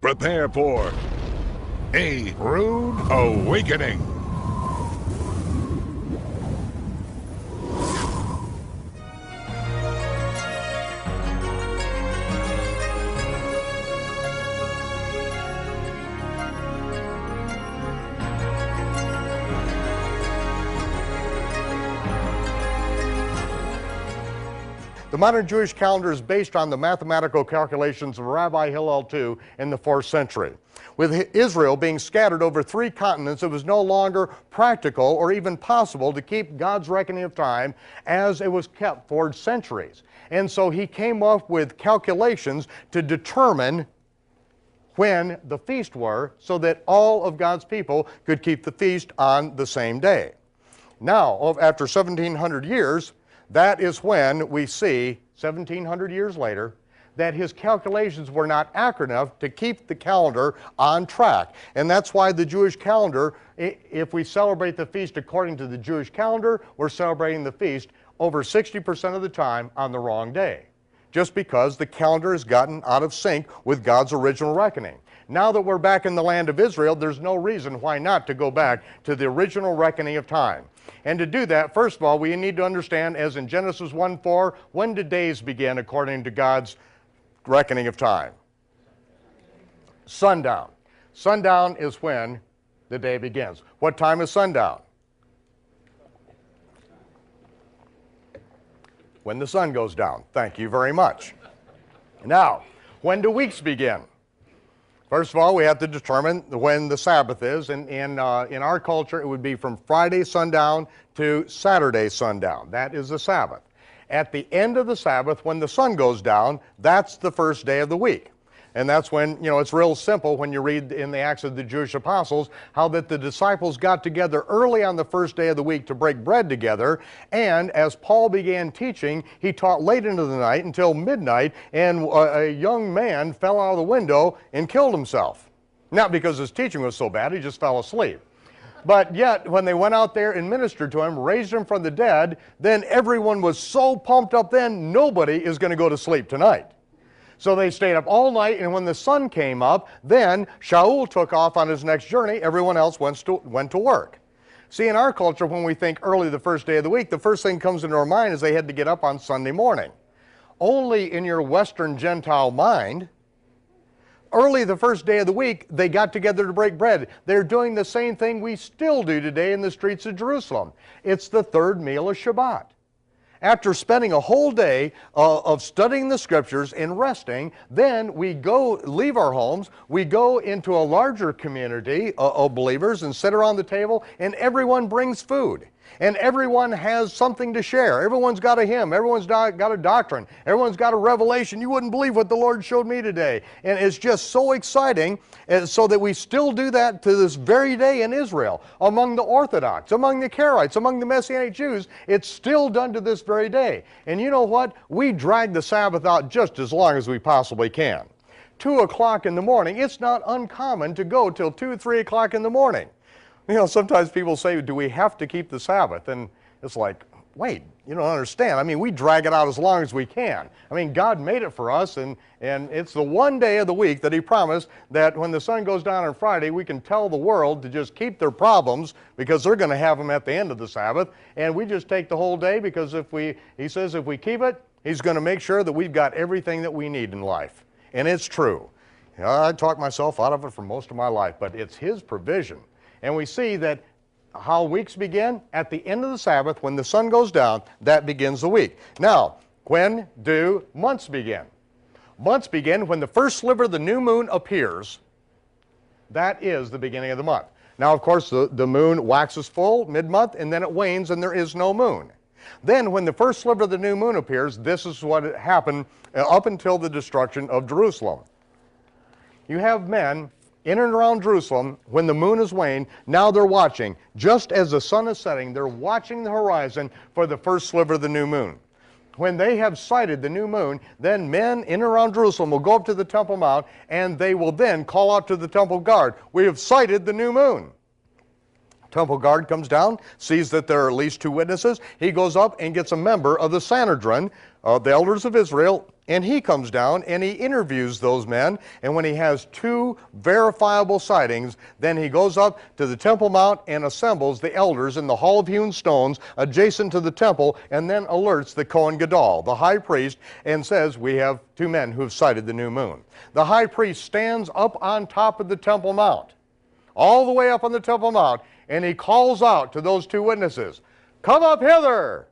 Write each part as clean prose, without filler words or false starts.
Prepare for a rude awakening. The modern Jewish calendar is based on the mathematical calculations of Rabbi Hillel II in the 4th century. With Israel being scattered over 3 continents, it was no longer practical or even possible to keep God's reckoning of time as it was kept for centuries. And so he came up with calculations to determine when the feast were so that all of God's people could keep the feast on the same day. Now, after 1,700 years, that is when we see, 1,700 years later, that his calculations were not accurate enough to keep the calendar on track. And that's why the Jewish calendar, if we celebrate the feast according to the Jewish calendar, we're celebrating the feast over 60% of the time on the wrong day, just because the calendar has gotten out of sync with God's original reckoning. Now that we're back in the land of Israel, there's no reason why not to go back to the original reckoning of time. And to do that, first of all, we need to understand, as in Genesis 1:4, when did days begin according to God's reckoning of time? Sundown. Sundown is when the day begins. What time is sundown? When the sun goes down. Thank you very much. Now, when do weeks begin? First of all, we have to determine when the Sabbath is, and in our culture, it would be from Friday sundown to Saturday sundown. That is the Sabbath. At the end of the Sabbath, when the sun goes down, that's the first day of the week. And that's when, it's real simple when you read in the Acts of the Jewish Apostles how that the disciples got together early on the first day of the week to break bread together. And as Paul began teaching, he taught late into the night until midnight, and a young man fell out of the window and killed himself. Not because his teaching was so bad, he just fell asleep. But yet, when they went out there and ministered to him, raised him from the dead, then everyone was so pumped up then, nobody is going to go to sleep tonight. So they stayed up all night, and when the sun came up, then Shaul took off on his next journey. Everyone else went to work. See, in our culture, when we think early the first day of the week, the first thing comes into our mind is they had to get up on Sunday morning. Only in your Western Gentile mind, early the first day of the week, they got together to break bread. They're doing the same thing we still do today in the streets of Jerusalem. It's the third meal of Shabbat. After spending a whole day of studying the scriptures and resting, then we leave our homes, we go into a larger community of believers and sit around the table, and everyone brings food. And everyone has something to share. Everyone's got a hymn. Everyone's got a doctrine. Everyone's got a revelation. You wouldn't believe what the Lord showed me today. And it's just so exciting, so that we still do that to this very day in Israel. Among the Orthodox, among the Karaites, among the Messianic Jews, it's still done to this very day. And you know what? We drag the Sabbath out just as long as we possibly can. 2 o'clock in the morning, it's not uncommon to go till 2, 3 o'clock in the morning. Sometimes people say, do we have to keep the Sabbath? And it's like, wait, you don't understand. I mean, we drag it out as long as we can. I mean, God made it for us, and it's the one day of the week that He promised that when the sun goes down on Friday, we can tell the world to just keep their problems because they're going to have them at the end of the Sabbath. And we just take the whole day because He says if we keep it, He's going to make sure that we've got everything that we need in life. And it's true. I talked myself out of it for most of my life, but it's His provision. And we see that how weeks begin at the end of the Sabbath, when the sun goes down, that begins the week. Now, when do months begin? Months begin when the first sliver of the new moon appears. That is the beginning of the month. Now, of course, the moon waxes full mid-month, and then it wanes, and there is no moon. Then, when the first sliver of the new moon appears, this is what happened up until the destruction of Jerusalem. You have men in and around Jerusalem, when the moon is waned, now they're watching. Just as the sun is setting, they're watching the horizon for the first sliver of the new moon. When they have sighted the new moon, then men in and around Jerusalem will go up to the Temple Mount, and they will then call out to the temple guard, we have sighted the new moon. Temple guard comes down, sees that there are at least 2 witnesses. He goes up and gets a member of the Sanhedrin, the elders of Israel, And he comes down and he interviews those men, and when he has 2 verifiable sightings, then he goes up to the Temple Mount and assembles the elders in the Hall of Hewn Stones adjacent to the temple, and then alerts the Kohen Gadol, the high priest, and says, we have 2 men who have sighted the new moon. The high priest stands up on top of the Temple Mount, all the way up on the Temple Mount, and he calls out to those 2 witnesses, come up hither,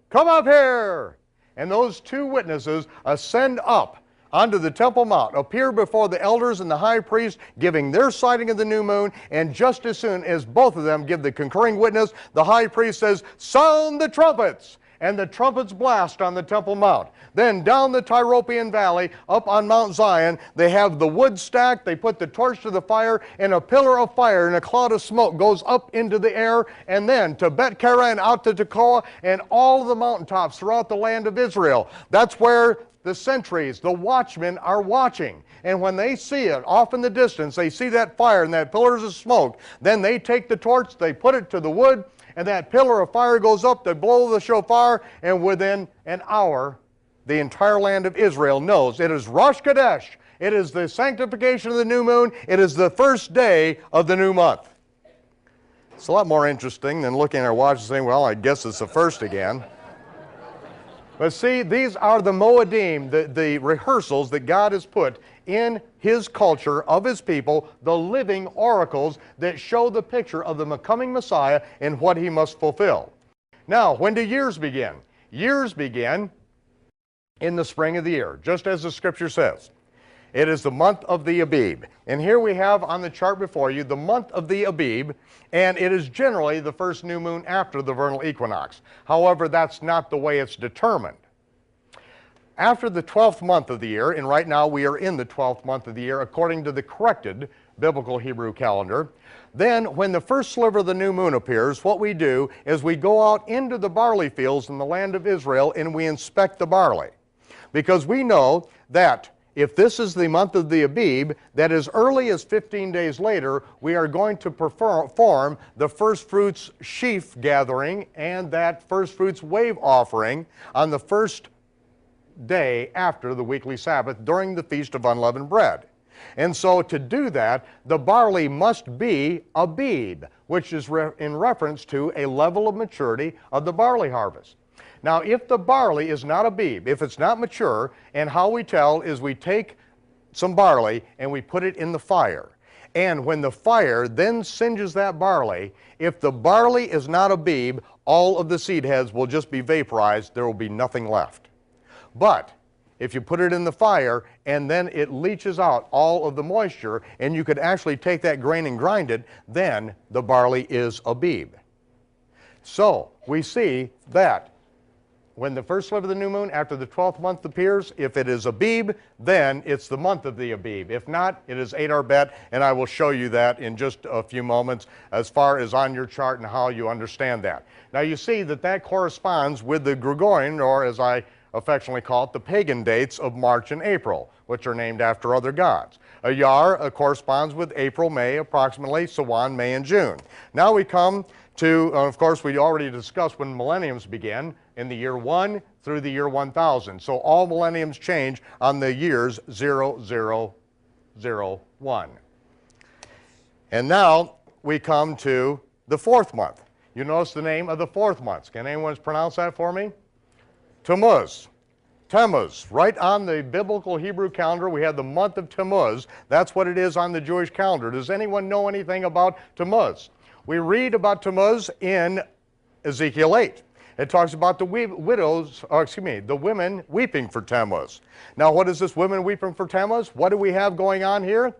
come up here. And those 2 witnesses ascend up onto the Temple Mount, appear before the elders and the high priest, giving their sighting of the new moon, and just as soon as both of them give the concurring witness, the high priest says, sound the trumpets! And the trumpets blast on the Temple Mount. Then down the Tyropoeon Valley, up on Mount Zion, they have the wood stacked, they put the torch to the fire, and a pillar of fire and a cloud of smoke goes up into the air, and then to Bet Kara and out to Tekoa, and all of the mountaintops throughout the land of Israel. That's where the sentries, the watchmen, are watching. And when they see it off in the distance, they see that fire and that pillars of smoke, then they take the torch, they put it to the wood, and that pillar of fire goes up, they blow the shofar, and within an hour, the entire land of Israel knows it is Rosh Chodesh. It is the sanctification of the new moon. It is the first day of the new month. It's a lot more interesting than looking at our watch and saying, well, I guess it's the first again. But see, these are the Moedim, the rehearsals that God has put in His culture of His people, the living oracles that show the picture of the coming Messiah and what He must fulfill. Now, when do years begin? Years begin in the spring of the year, just as the Scripture says. It is the month of the Abib. And here we have on the chart before you the month of the Abib, and it is generally the first new moon after the vernal equinox. However, that's not the way it's determined. After the 12th month of the year, and right now we are in the 12th month of the year according to the corrected biblical Hebrew calendar, then when the first sliver of the new moon appears, what we do is we go out into the barley fields in the land of Israel and we inspect the barley. Because we know that if this is the month of the Abib, that as early as 15 days later, we are going to perform the first fruits sheaf gathering and that first fruits wave offering on the first day after the weekly Sabbath during the Feast of Unleavened Bread. And so to do that, the barley must be Abib, which is in reference to a level of maturity of the barley harvest. Now, if the barley is not Abib, if it's not mature, and how we tell is we take some barley and we put it in the fire. And when the fire then singes that barley, if the barley is not Abib, all of the seed heads will just be vaporized. There will be nothing left. But if you put it in the fire and then it leaches out all of the moisture and you could actually take that grain and grind it, then the barley is Abib. So we see that when the first sliver of the new moon after the 12th month appears, if it is Abib, then it's the month of the Abib. If not, it is Adar Bet, and I will show you that in just a few moments as far as on your chart and how you understand that. Now you see that that corresponds with the Gregorian, or as I affectionately call it, the pagan dates of March and April, which are named after other gods. Iyar corresponds with April, May, approximately, Sawan, May, and June. Now we come to, of course, we already discussed when millenniums begin, in the year 1 through the year 1000. So all millenniums change on the years 0001. And now we come to the 4th month. You notice the name of the 4th month. Can anyone pronounce that for me? Tammuz. Tammuz. Right on the biblical Hebrew calendar, we have the month of Tammuz. That's what it is on the Jewish calendar. Does anyone know anything about Tammuz? We read about Tammuz in Ezekiel 8. It talks about the the women weeping for Tammuz. Now, what is this women weeping for Tammuz? What do we have going on here?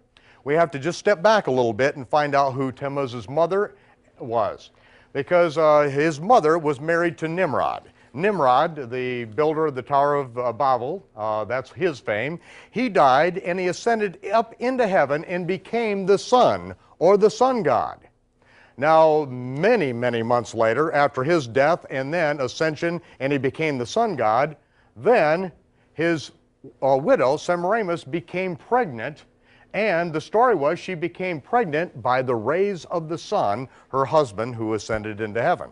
We have to just step back a little bit and find out who Tammuz's mother was. Because his mother was married to Nimrod. Nimrod, the builder of the Tower of Babel, that's his fame. He died and he ascended up into heaven and became the sun, or the sun god. Now, many, many months later, after his death and then ascension, and he became the sun god, then his widow, Semiramis, became pregnant, and the story was she became pregnant by the rays of the sun, her husband, who ascended into heaven.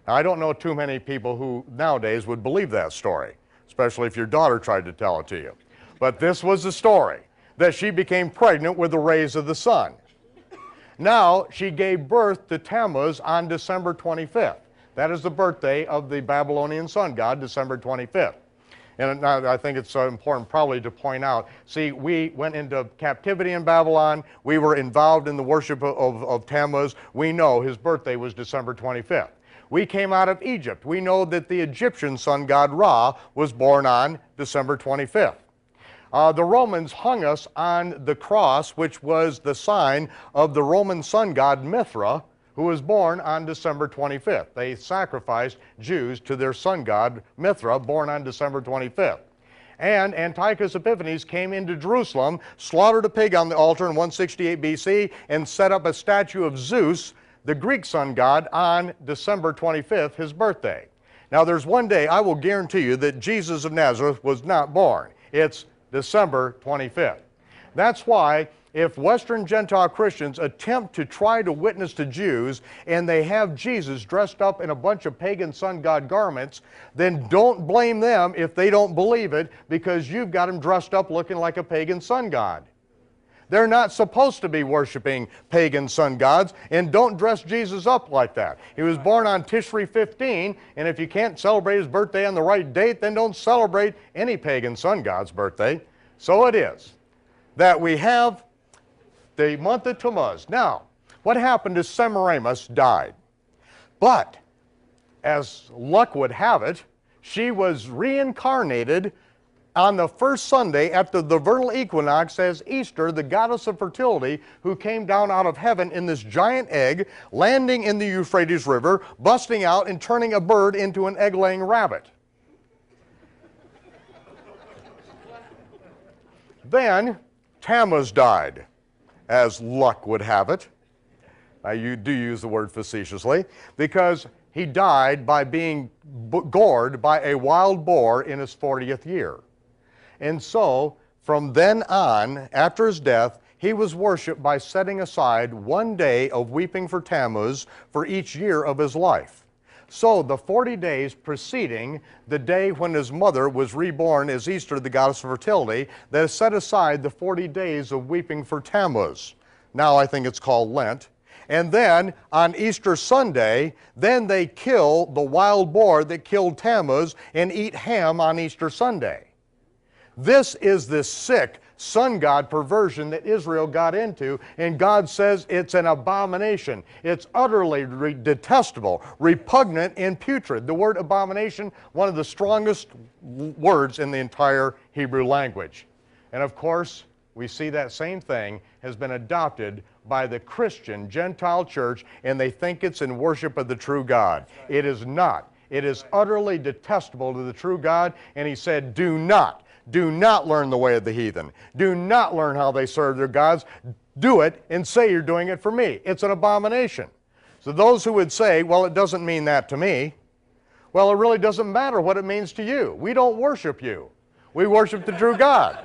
Now, I don't know too many people who nowadays would believe that story. especially if your daughter tried to tell it to you. But this was the story, that she became pregnant with the rays of the sun. Now, she gave birth to Tammuz on December 25th. That is the birthday of the Babylonian sun god, December 25th. And I think it's important probably to point out, see, we went into captivity in Babylon. We were involved in the worship of Tammuz. We know his birthday was December 25th. We came out of Egypt. We know that the Egyptian sun god Ra was born on December 25th. The Romans hung us on the cross, which was the sign of the Roman sun god Mithra, who was born on December 25th. They sacrificed Jews to their sun god Mithra, born on December 25th. And Antiochus Epiphanes came into Jerusalem, slaughtered a pig on the altar in 168 BC, and set up a statue of Zeus, the Greek sun god, on December 25th, his birthday. Now there's one day I will guarantee you that Jesus of Nazareth was not born. It's December 25th. That's why if Western Gentile Christians attempt to try to witness to Jews and they have Jesus dressed up in a bunch of pagan sun god garments, then don't blame them if they don't believe it, because you've got them dressed up looking like a pagan sun god. They're not supposed to be worshiping pagan sun gods, and don't dress Jesus up like that. He was born on Tishri 15, and if you can't celebrate his birthday on the right date, then don't celebrate any pagan sun god's birthday. So it is that we have the month of Tammuz. Now, what happened is Semiramis died. But, as luck would have it, she was reincarnated on the first Sunday after the vernal equinox as Easter, the goddess of fertility, who came down out of heaven in this giant egg, landing in the Euphrates River, busting out and turning a bird into an egg-laying rabbit. Then Tammuz died, as luck would have it. Now you do use the word facetiously, because he died by being gored by a wild boar in his 40th year. And so, from then on, after his death, he was worshipped by setting aside one day of weeping for Tammuz for each year of his life. So the 40 days preceding the day when his mother was reborn as Easter, the goddess of fertility, they set aside the 40 days of weeping for Tammuz. Now I think it's called Lent. And then on Easter Sunday, then they kill the wild boar that killed Tammuz and eat ham on Easter Sunday. This is the sick sun god perversion that Israel got into, and God says it's an abomination. It's utterly detestable, repugnant, and putrid. The word abomination, one of the strongest words in the entire Hebrew language. And of course, we see that same thing has been adopted by the Christian Gentile church, and they think it's in worship of the true God. It is not. It is utterly detestable to the true God, and he said, do not learn the way of the heathen. Do not learn how they serve their gods. Do it and say you're doing it for me. It's an abomination. So those who would say, well, it doesn't mean that to me, well, it really doesn't matter what it means to you. We don't worship you. We worship the true God.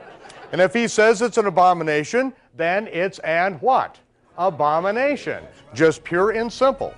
And if he says it's an abomination, then it's an what? Abomination. Just pure and simple.